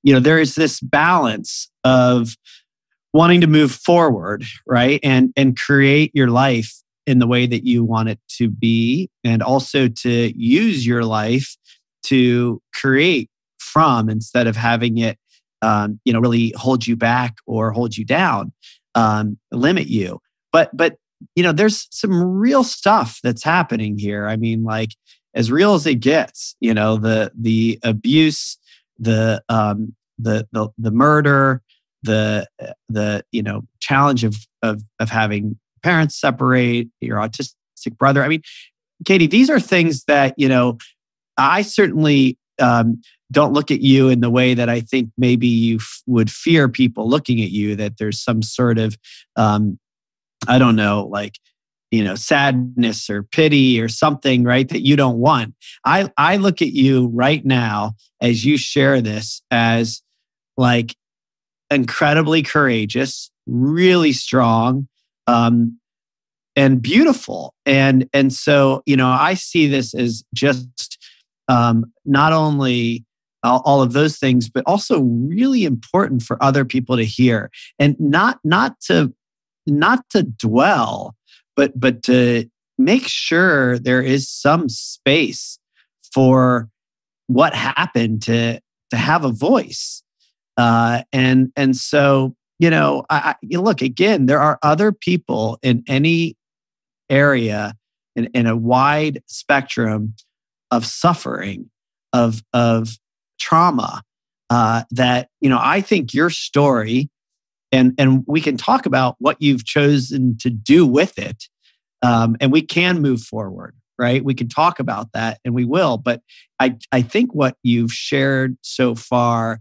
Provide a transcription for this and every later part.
there is this balance of wanting to move forward, right? And create your life in the way that you want it to be, and also to use your life to create from, instead of having it, really hold you back or hold you down, limit you. But there's some real stuff that's happening here. I mean, like, as real as it gets, the abuse, the murder, the challenge of having parents separate, your autistic brother. I mean, Katy, these are things that I certainly don't look at you in the way that I think maybe you would fear people looking at you, that there's some sort of I don't know, like, sadness or pity or something, right, that you don't want. I look at you right now as you share this as, like, incredibly courageous, really strong, and beautiful. And so, I see this as just not only all of those things, but also really important for other people to hear, and not to dwell, but to make sure there is some space for what happened to have a voice. And so, look, again, there are other people in any area, in a wide spectrum of suffering, of trauma, that, I think your story, and we can talk about what you've chosen to do with it, and we can move forward, right? We can talk about that, and we will. But I think what you've shared so far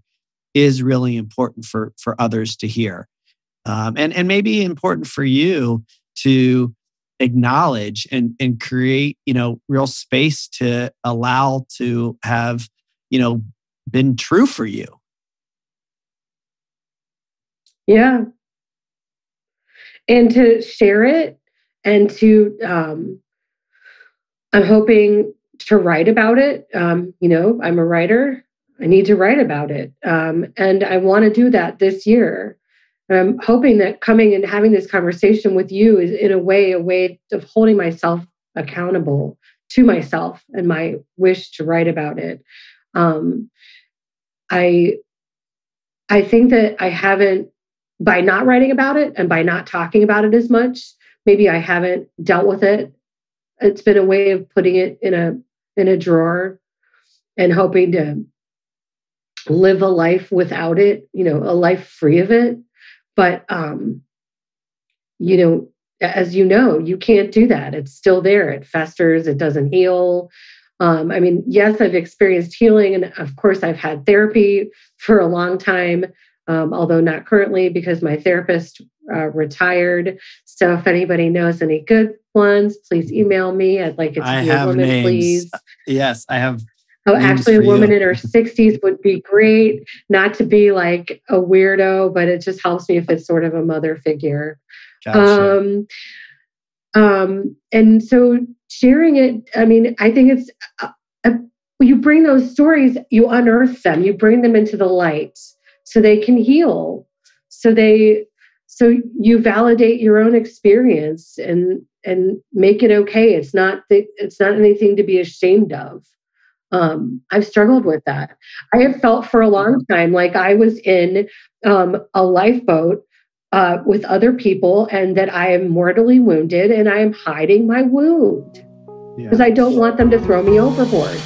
is really important for others to hear, and maybe important for you to acknowledge and create, real space to allow to have, been true for you. Yeah. And to share it, and to, I'm hoping to write about it. I'm a writer. I need to write about it. And I want to do that this year. I'm hoping that coming and having this conversation with you is, in a way of holding myself accountable to myself and my wish to write about it. I think that I haven't, by not writing about it and by not talking about it as much, maybe I haven't dealt with it. It's been a way of putting it in a drawer and hoping to live a life without it, a life free of it. But, as you can't do that. It's still there. It festers. It doesn't heal. Yes, I've experienced healing. And of course, I've had therapy for a long time, although not currently because my therapist retired. So if anybody knows any good ones, please email me. I'd like it to be a woman, names. Please. Yes, I have. Oh, actually, a woman in her 60s would be great. Not to be like a weirdo, but it just helps me if it's sort of a mother figure. Gotcha. And so sharing it, I think it's, you bring those stories, you unearth them, you bring them into the light so they can heal. So you validate your own experience and make it okay. It's not anything to be ashamed of. I've struggled with that. I have felt for a long time like I was in a lifeboat with other people, and that I am mortally wounded and I am hiding my wound because I don't want them to throw me overboard.